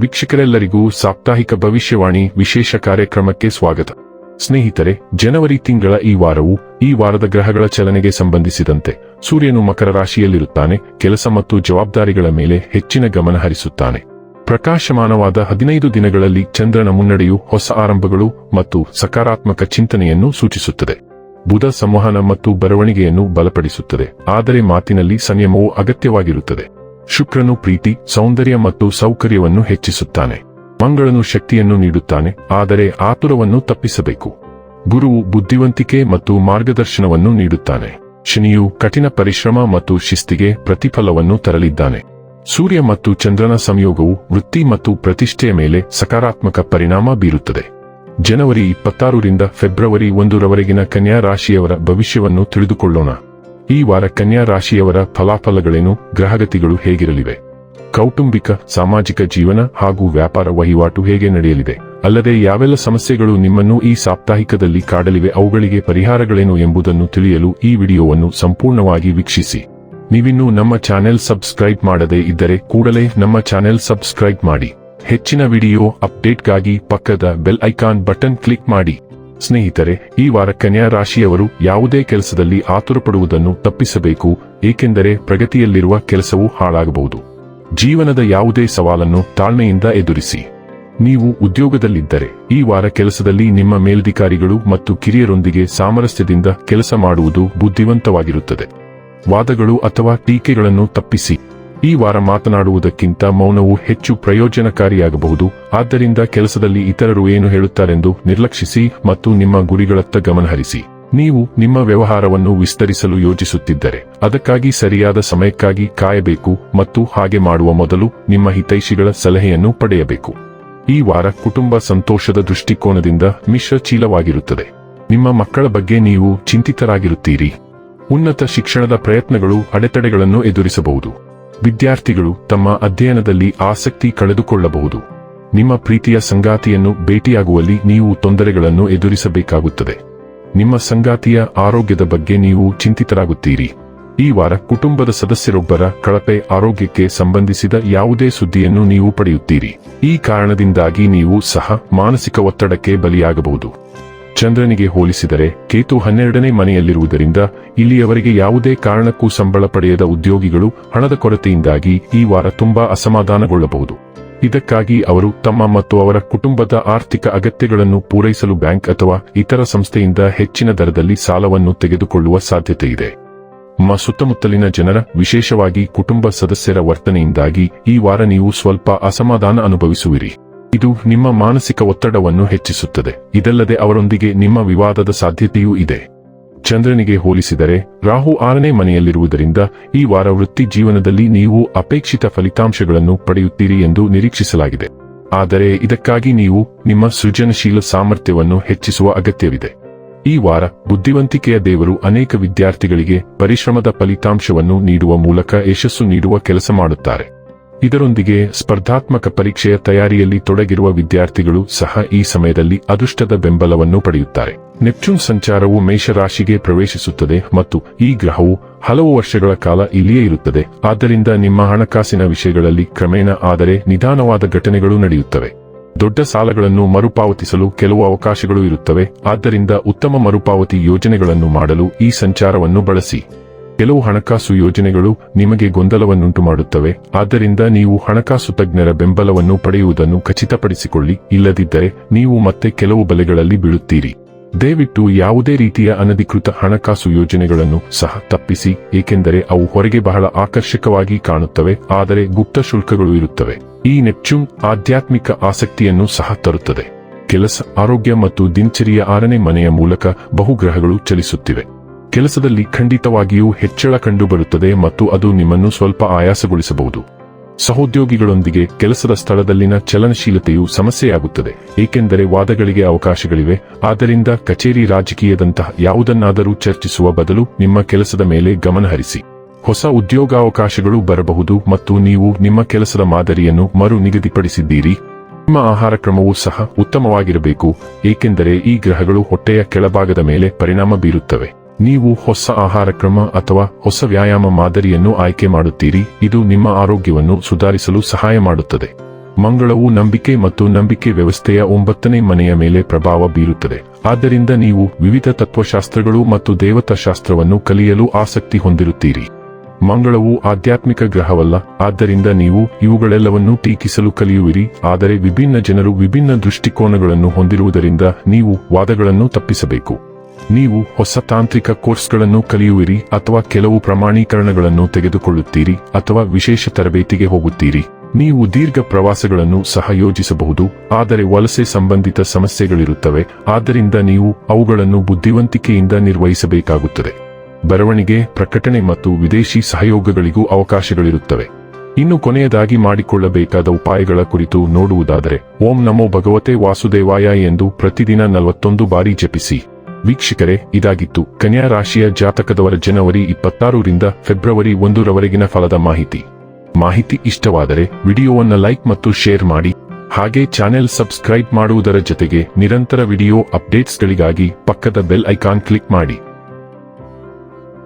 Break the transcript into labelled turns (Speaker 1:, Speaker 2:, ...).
Speaker 1: ವೀಕ್ಷಕರೆಲ್ಲರಿಗೂ ಸಾಪ್ತಾಹಿಕ ಭವಿಷ್ಯವಾಣಿ ವಿಶೇಷ ಕಾರ್ಯಕ್ರಮಕ್ಕೆ ಸ್ವಾಗತ. ಸ್ನೇಹಿತರೆ, ಜನವರಿ ತಿಂಗಳ ಈ ವಾರವು ಈ ವಾರದ ಗ್ರಹಗಳ ಚಲನೆಗೆ ಸಂಬಂಧಿಸಿದಂತೆ ಸೂರ್ಯನು ಮಕರ ರಾಶಿಯಲ್ಲಿರುತ್ತಾನೆ. ಕೆಲಸ ಮತ್ತು ಜವಾಬ್ದಾರಿಗಳ ಮೇಲೆ ಹೆಚ್ಚಿನ ಗಮನ ಹರಿಸುತ್ತಾನೆ. ಪ್ರಕಾಶಮಾನವಾದ 15 ದಿನಗಳಲ್ಲಿ ಚಂದ್ರನ ಮುನ್ನಡೆಯು ಹೊಸ ಆರಂಭಗಳು ಮತ್ತು ಸಕಾರಾತ್ಮಕ ಚಿಂತನೆಯನ್ನು ಸೂಚಿಸುತ್ತದೆ. ಬುಧ ಸಂವಹನ ಮತ್ತು ಬರವಣಿಗೆಯನ್ನು ಬಲಪಡಿಸುತ್ತದೆ, ಆದರೆ ಮಾತಿನಲ್ಲಿ ಸಂಯಮವು ಅಗತ್ಯವಾಗಿರುತ್ತದೆ. ಶುಕ್ರನು ಪ್ರೀತಿ, ಸೌಂದರ್ಯ ಮತ್ತು ಸೌಕರ್ಯವನ್ನು ಹೆಚ್ಚಿಸುತ್ತಾನೆ. ಮಂಗಳನು ಶಕ್ತಿಯನ್ನು ನೀಡುತ್ತಾನೆ, ಆದರೆ ಆತುರವನ್ನು ತಪ್ಪಿಸಬೇಕು. ಗುರುವು ಬುದ್ಧಿವಂತಿಕೆ ಮತ್ತು ಮಾರ್ಗದರ್ಶನವನ್ನು ನೀಡುತ್ತಾನೆ. ಶನಿಯು ಕಠಿಣ ಪರಿಶ್ರಮ ಮತ್ತು ಶಿಸ್ತಿಗೆ ಪ್ರತಿಫಲವನ್ನು ತರಲಿದ್ದಾನೆ. ಸೂರ್ಯ ಮತ್ತು ಚಂದ್ರನ ಸಂಯೋಗವು ವೃತ್ತಿ ಮತ್ತು ಪ್ರತಿಷ್ಠೆಯ ಮೇಲೆ ಸಕಾರಾತ್ಮಕ ಪರಿಣಾಮ ಬೀರುತ್ತದೆ. ಜನವರಿ 26 ರಿಂದ ಫೆಬ್ರವರಿ 1 ರವರೆಗಿನ ಕನ್ಯಾ ರಾಶಿಯವರ ಭವಿಷ್ಯವನ್ನು ತಿಳಿದುಕೊಳ್ಳೋಣ. ಈ ವಾರ ಕನ್ಯಾ ರಾಶಿಯವರ ಫಲಾಫಲಗಳೇನು? ಗ್ರಹಗತಿಗಳು ಹೇಗಿರಲಿವೆ? ಕೌಟುಂಬಿಕ, ಸಾಮಾಜಿಕ ಜೀವನ ಹಾಗೂ ವ್ಯಾಪಾರ ವಹಿವಾಟು ಹೇಗೆ ನಡೆಯಲಿದೆ? ಅಲ್ಲದೆ ಯಾವೆಲ್ಲ ಸಮಸ್ಯೆಗಳು ನಿಮ್ಮನ್ನು ಈ ಸಾಪ್ತಾಹಿಕದಲ್ಲಿ ಕಾಡಲಿವೆ, ಅವುಗಳಿಗೆ ಪರಿಹಾರಗಳೇನು ಎಂಬುದನ್ನು ತಿಳಿಯಲು ಈ ವಿಡಿಯೋವನ್ನು ಸಂಪೂರ್ಣವಾಗಿ ವೀಕ್ಷಿಸಿ. ನೀವಿನ್ನೂ ನಮ್ಮ ಚಾನೆಲ್ ಸಬ್ಸ್ಕ್ರೈಬ್ ಮಾಡದೇ ಇದ್ದರೆ ಕೂಡಲೇ ನಮ್ಮ ಚಾನೆಲ್ ಸಬ್ಸ್ಕ್ರೈಬ್ ಮಾಡಿ. ಹೆಚ್ಚಿನ ವಿಡಿಯೋ ಅಪ್ಡೇಟ್ಗಾಗಿ ಪಕ್ಕದ ಬೆಲ್ ಐಕಾನ್ ಬಟನ್ ಕ್ಲಿಕ್ ಮಾಡಿ. ಸ್ನೇಹಿತರೆ, ಈ ವಾರ ಕನ್ಯಾ ರಾಶಿಯವರು ಯಾವುದೇ ಕೆಲಸದಲ್ಲಿ ಆತುರಪಡುವುದನ್ನು ತಪ್ಪಿಸಬೇಕು, ಏಕೆಂದರೆ ಪ್ರಗತಿಯಲ್ಲಿರುವ ಕೆಲಸವು ಹಾಳಾಗಬಹುದು. ಜೀವನದ ಯಾವುದೇ ಸವಾಲನ್ನು ತಾಳ್ಮೆಯಿಂದ ಎದುರಿಸಿ. ನೀವು ಉದ್ಯೋಗದಲ್ಲಿದ್ದರೆ ಈ ವಾರ ಕೆಲಸದಲ್ಲಿ ನಿಮ್ಮ ಮೇಲಧಿಕಾರಿಗಳು ಮತ್ತು ಕಿರಿಯರೊಂದಿಗೆ ಸಾಮರಸ್ಯದಿಂದ ಕೆಲಸ ಮಾಡುವುದು ಬುದ್ಧಿವಂತವಾಗಿರುತ್ತದೆ. ವಾದಗಳು ಅಥವಾ ಟೀಕೆಗಳನ್ನು ತಪ್ಪಿಸಿ. ಈ ವಾರ ಮಾತನಾಡುವುದಕ್ಕಿಂತ ಮೌನವು ಹೆಚ್ಚು ಪ್ರಯೋಜನಕಾರಿಯಾಗಬಹುದು. ಆದ್ದರಿಂದ ಕೆಲಸದಲ್ಲಿ ಇತರರು ಏನು ಹೇಳುತ್ತಾರೆಂದು ನಿರ್ಲಕ್ಷಿಸಿ ಮತ್ತು ನಿಮ್ಮ ಗುರಿಗಳತ್ತ ಗಮನಹರಿಸಿ. ನೀವು ನಿಮ್ಮ ವ್ಯವಹಾರವನ್ನು ವಿಸ್ತರಿಸಲು ಯೋಜಿಸುತ್ತಿದ್ದರೆ ಅದಕ್ಕಾಗಿ ಸರಿಯಾದ ಸಮಯಕ್ಕಾಗಿ ಕಾಯಬೇಕು ಮತ್ತು ಹಾಗೆ ಮಾಡುವ ಮೊದಲು ನಿಮ್ಮ ಹಿತೈಷಿಗಳ ಸಲಹೆಯನ್ನು ಪಡೆಯಬೇಕು. ಈ ವಾರ ಕುಟುಂಬ ಸಂತೋಷದ ದೃಷ್ಟಿಕೋನದಿಂದ ಮಿಶ್ರಚೀಲವಾಗಿರುತ್ತದೆ. ನಿಮ್ಮ ಮಕ್ಕಳ ಬಗ್ಗೆ ನೀವು ಚಿಂತಿತರಾಗಿರುತ್ತೀರಿ. ಉನ್ನತ ಶಿಕ್ಷಣದ ಪ್ರಯತ್ನಗಳು ಅಡೆತಡೆಗಳನ್ನು ಎದುರಿಸಬಹುದು. ವಿದ್ಯಾರ್ಥಿಗಳು ತಮ್ಮ ಅಧ್ಯಯನದಲ್ಲಿ ಆಸಕ್ತಿ ಕಳೆದುಕೊಳ್ಳಬಹುದು. ನಿಮ್ಮ ಪ್ರೀತಿಯ ಸಂಗಾತಿಯನ್ನು ಭೇಟಿಯಾಗುವಲ್ಲಿ ನೀವು ತೊಂದರೆಗಳನ್ನು ಎದುರಿಸಬೇಕಾಗುತ್ತದೆ. ನಿಮ್ಮ ಸಂಗಾತಿಯ ಆರೋಗ್ಯದ ಬಗ್ಗೆ ನೀವು ಚಿಂತಿತರಾಗುತ್ತೀರಿ. ಈ ವಾರ ಕುಟುಂಬದ ಸದಸ್ಯರೊಬ್ಬರ ಕಳಪೆ ಆರೋಗ್ಯಕ್ಕೆ ಸಂಬಂಧಿಸಿದ ಯಾವುದೇ ಸುದ್ದಿಯನ್ನು ನೀವು ಪಡೆಯುತ್ತೀರಿ. ಈ ಕಾರಣದಿಂದಾಗಿ ನೀವು ಸಹ ಮಾನಸಿಕ ಒತ್ತಡಕ್ಕೆ ಬಲಿಯಾಗಬಹುದು. ಚಂದ್ರನಿಗೆ ಹೋಲಿಸಿದರೆ ಕೇತು 12ನೇ ಮನೆಯಲ್ಲಿರುವುದರಿಂದ ಇಲ್ಲಿಯವರೆಗೆ ಯಾವುದೇ ಕಾರಣಕ್ಕೂ ಸಂಬಳ ಪಡೆಯದ ಉದ್ಯೋಗಿಗಳು ಹಣದ ಕೊರತೆಯಿಂದಾಗಿ ಈ ವಾರ ತುಂಬಾ ಅಸಮಾಧಾನಗೊಳ್ಳಬಹುದು. ಇದಕ್ಕಾಗಿ ಅವರು ತಮ್ಮ ಮತ್ತು ಅವರ ಕುಟುಂಬದ ಆರ್ಥಿಕ ಅಗತ್ಯಗಳನ್ನು ಪೂರೈಸಲು ಬ್ಯಾಂಕ್ ಅಥವಾ ಇತರ ಸಂಸ್ಥೆಯಿಂದ ಹೆಚ್ಚಿನ ದರದಲ್ಲಿ ಸಾಲವನ್ನು ತೆಗೆದುಕೊಳ್ಳುವ ಸಾಧ್ಯತೆಯಿದೆ. ನಿಮ್ಮ ಸುತ್ತಮುತ್ತಲಿನ ಜನರ, ವಿಶೇಷವಾಗಿ ಕುಟುಂಬ ಸದಸ್ಯರ ವರ್ತನೆಯಿಂದಾಗಿ ಈ ವಾರ ನೀವು ಸ್ವಲ್ಪ ಅಸಮಾಧಾನ ಅನುಭವಿಸುವಿರಿ. ಇದು ನಿಮ್ಮ ಮಾನಸಿಕ ಒತ್ತಡವನ್ನು ಹೆಚ್ಚಿಸುತ್ತದೆ. ಇದಲ್ಲದೆ ಅವರೊಂದಿಗೆ ನಿಮ್ಮ ವಿವಾದದ ಸಾಧ್ಯತೆಯೂ ಇದೆ. ಚಂದ್ರನಿಗೆ ಹೋಲಿಸಿದರೆ ರಾಹು 6ನೇ ಮನೆಯಲ್ಲಿರುವುದರಿಂದ ಈ ವಾರ ವೃತ್ತಿ ಜೀವನದಲ್ಲಿ ನೀವು ಅಪೇಕ್ಷಿತ ಫಲಿತಾಂಶಗಳನ್ನು ಪಡೆಯುತ್ತೀರಿ ಎಂದು ನಿರೀಕ್ಷಿಸಲಾಗಿದೆ. ಆದರೆ ಇದಕ್ಕಾಗಿ ನೀವು ನಿಮ್ಮ ಸೃಜನಶೀಲ ಸಾಮರ್ಥ್ಯವನ್ನು ಹೆಚ್ಚಿಸುವ ಅಗತ್ಯವಿದೆ. ಈ ವಾರ ಬುದ್ಧಿವಂತಿಕೆಯ ದೇವರು ಅನೇಕ ವಿದ್ಯಾರ್ಥಿಗಳಿಗೆ ಪರಿಶ್ರಮದ ಫಲಿತಾಂಶವನ್ನು ನೀಡುವ ಮೂಲಕ ಯಶಸ್ಸು ನೀಡುವ ಕೆಲಸ ಮಾಡುತ್ತಾರೆ. ಇದರೊಂದಿಗೆ ಸ್ಪರ್ಧಾತ್ಮಕ ಪರೀಕ್ಷೆಯ ತಯಾರಿಯಲ್ಲಿ ತೊಡಗಿರುವ ವಿದ್ಯಾರ್ಥಿಗಳು ಸಹ ಈ ಸಮಯದಲ್ಲಿ ಅದೃಷ್ಟದ ಬೆಂಬಲವನ್ನು ಪಡೆಯುತ್ತಾರೆ. ನೆಪ್ಚೂನ್ ಸಂಚಾರವು ಮೇಷರಾಶಿಗೆ ಪ್ರವೇಶಿಸುತ್ತದೆ ಮತ್ತು ಈ ಗ್ರಹವು ಹಲವು ವರ್ಷಗಳ ಕಾಲ ಇಲ್ಲಿಯೇ ಇರುತ್ತದೆ. ಆದ್ದರಿಂದ ನಿಮ್ಮ ಹಣಕಾಸಿನ ವಿಷಯಗಳಲ್ಲಿ ಕ್ರಮೇಣ ಆದರೆ ನಿಧಾನವಾದ ಘಟನೆಗಳು ನಡೆಯುತ್ತವೆ. ದೊಡ್ಡ ಸಾಲಗಳನ್ನು ಮರುಪಾವತಿಸಲು ಕೆಲವು ಅವಕಾಶಗಳು ಇರುತ್ತವೆ. ಆದ್ದರಿಂದ ಉತ್ತಮ ಮರುಪಾವತಿ ಯೋಜನೆಗಳನ್ನು ಮಾಡಲು ಈ ಸಂಚಾರವನ್ನು ಬಳಸಿ. ಕೆಲವು ಹಣಕಾಸು ಯೋಜನೆಗಳು ನಿಮಗೆ ಗೊಂದಲವನ್ನುಂಟು ಮಾಡುತ್ತವೆ, ಆದ್ದರಿಂದ ನೀವು ಹಣಕಾಸು ತಜ್ಞರ ಬೆಂಬಲವನ್ನು ಪಡೆಯುವುದನ್ನು ಖಚಿತಪಡಿಸಿಕೊಳ್ಳಿ. ಇಲ್ಲದಿದ್ದರೆ ನೀವು ಮತ್ತೆ ಕೆಲವು ಬಲೆಗಳಲ್ಲಿ ಬೀಳುತ್ತೀರಿ. ದಯವಿಟ್ಟು ಯಾವುದೇ ರೀತಿಯ ಅನಧಿಕೃತ ಹಣಕಾಸು ಯೋಜನೆಗಳನ್ನು ಸಹ ತಪ್ಪಿಸಿ, ಏಕೆಂದರೆ ಅವು ಹೊರಗೆ ಬಹಳ ಆಕರ್ಷಕವಾಗಿ ಕಾಣುತ್ತವೆ, ಆದರೆ ಗುಪ್ತ ಶುಲ್ಕಗಳು ಇರುತ್ತವೆ. ಈ ನೆಪ್ಚೂನ್ ಆಧ್ಯಾತ್ಮಿಕ ಆಸಕ್ತಿಯನ್ನು ಸಹ ತರುತ್ತದೆ. ಕೆಲಸ, ಆರೋಗ್ಯ ಮತ್ತು ದಿನಚರಿಯ 6ನೇ ಮನೆಯ ಮೂಲಕ ಬಹುಗ್ರಹಗಳು ಚಲಿಸುತ್ತಿವೆ. ಕೆಲಸದಲ್ಲಿ ಖಂಡಿತವಾಗಿಯೂ ಹೆಚ್ಚಳ ಕಂಡುಬರುತ್ತದೆ ಮತ್ತು ಅದು ನಿಮ್ಮನ್ನು ಸ್ವಲ್ಪ ಆಯಾಸಗೊಳಿಸಬಹುದು. ಸಹೋದ್ಯೋಗಿಗಳೊಂದಿಗೆ ಕೆಲಸದ ಸ್ಥಳದಲ್ಲಿನ ಚಲನಶೀಲತೆಯು ಸಮಸ್ಯೆಯಾಗುತ್ತದೆ, ಏಕೆಂದರೆ ವಾದಗಳಿಗೆ ಅವಕಾಶಗಳಿವೆ. ಆದ್ದರಿಂದ ಕಚೇರಿ, ರಾಜಕೀಯದಂತಹ ಯಾವುದನ್ನಾದರೂ ಚರ್ಚಿಸುವ ಬದಲು ನಿಮ್ಮ ಕೆಲಸದ ಮೇಲೆ ಗಮನಹರಿಸಿ. ಹೊಸ ಉದ್ಯೋಗಾವಕಾಶಗಳು ಬರಬಹುದು ಮತ್ತು ನೀವು ನಿಮ್ಮ ಕೆಲಸದ ಮಾದರಿಯನ್ನು ಮರು ನಿಗದಿಪಡಿಸಿದ್ದೀರಿ. ನಿಮ್ಮ ಆಹಾರ ಕ್ರಮವೂ ಸಹ ಉತ್ತಮವಾಗಿರಬೇಕು, ಏಕೆಂದರೆ ಈ ಗ್ರಹಗಳು ಹೊಟ್ಟೆಯ ಕೆಳಭಾಗದ ಮೇಲೆ ಪರಿಣಾಮ ಬೀರುತ್ತವೆ. ನೀವು ಹೊಸ ಆಹಾರ ಕ್ರಮ ಅಥವಾ ಹೊಸ ವ್ಯಾಯಾಮ ಮಾದರಿಯನ್ನು ಆಯ್ಕೆ ಮಾಡುತ್ತೀರಿ. ಇದು ನಿಮ್ಮ ಆರೋಗ್ಯವನ್ನು ಸುಧಾರಿಸಲು ಸಹಾಯ ಮಾಡುತ್ತದೆ. ಮಂಗಳವು ನಂಬಿಕೆ ಮತ್ತು ನಂಬಿಕೆ ವ್ಯವಸ್ಥೆಯ 9ನೇ ಮನೆಯ ಮೇಲೆ ಪ್ರಭಾವ ಬೀರುತ್ತದೆ. ಆದ್ದರಿಂದ ನೀವು ವಿವಿಧ ತತ್ವಶಾಸ್ತ್ರಗಳು ಮತ್ತು ದೇವತಾಶಾಸ್ತ್ರವನ್ನು ಕಲಿಯಲು ಆಸಕ್ತಿ ಹೊಂದಿರುತ್ತೀರಿ. ಮಂಗಳವು ಆಧ್ಯಾತ್ಮಿಕ ಗ್ರಹವಲ್ಲ, ಆದ್ದರಿಂದ ನೀವು ಇವುಗಳೆಲ್ಲವನ್ನೂ ಟೀಕಿಸಲು ಕಲಿಯುವಿರಿ. ಆದರೆ ವಿಭಿನ್ನ ಜನರು ವಿಭಿನ್ನ ದೃಷ್ಟಿಕೋನಗಳನ್ನು ಹೊಂದಿರುವುದರಿಂದ ನೀವು ವಾದಗಳನ್ನು ತಪ್ಪಿಸಬೇಕು. ನೀವು ಹೊಸ ತಾಂತ್ರಿಕ ಕೋರ್ಸ್ಗಳನ್ನು ಕಲಿಯುವಿರಿ ಅಥವಾ ಕೆಲವು ಪ್ರಮಾಣೀಕರಣಗಳನ್ನು ತೆಗೆದುಕೊಳ್ಳುತ್ತೀರಿ ಅಥವಾ ವಿಶೇಷ ತರಬೇತಿಗೆ ಹೋಗುತ್ತೀರಿ. ನೀವು ದೀರ್ಘ ಪ್ರವಾಸಗಳನ್ನು ಸಹ ಯೋಜಿಸಬಹುದು, ಆದರೆ ವಲಸೆ ಸಂಬಂಧಿತ ಸಮಸ್ಯೆಗಳಿರುತ್ತವೆ, ಆದ್ದರಿಂದ ನೀವು ಅವುಗಳನ್ನು ಬುದ್ಧಿವಂತಿಕೆಯಿಂದ ನಿರ್ವಹಿಸಬೇಕಾಗುತ್ತದೆ. ಬರವಣಿಗೆ, ಪ್ರಕಟಣೆ ಮತ್ತು ವಿದೇಶಿ ಸಹಯೋಗಗಳಿಗೂ ಅವಕಾಶಗಳಿರುತ್ತವೆ. ಇನ್ನು ಕೊನೆಯದಾಗಿ ಮಾಡಿಕೊಳ್ಳಬೇಕಾದ ಉಪಾಯಗಳ ಕುರಿತು ನೋಡುವುದಾದರೆ, ಓಂ ನಮೋ ಭಗವತೆ ವಾಸುದೇವಾಯ ಎಂದು ಪ್ರತಿದಿನ 41 ಬಾರಿ ಜಪಿಸಿ. ವೀಕ್ಷಕರೇ, ಇದಾಗಿತ್ತು ಕನ್ಯಾ ರಾಶಿಯ ಜಾತಕದವರ ಜನವರಿ 26 ರಿಂದ ಫೆಬ್ರವರಿ 1 ರವರೆಗಿನ ಫಲದ ಮಾಹಿತಿ ಇಷ್ಟವಾದರೆ ವಿಡಿಯೋವನ್ನು ಲೈಕ್ ಮತ್ತು ಶೇರ್ ಮಾಡಿ. ಹಾಗೆ ಚಾನೆಲ್ ಸಬ್ಸ್ಕ್ರೈಬ್ ಮಾಡುವುದರ ಜೊತೆಗೆ ನಿರಂತರ ವಿಡಿಯೋ ಅಪ್ಡೇಟ್ಸ್ಗಳಿಗಾಗಿ ಪಕ್ಕದ ಬೆಲ್ ಐಕಾನ್ ಕ್ಲಿಕ್ ಮಾಡಿ.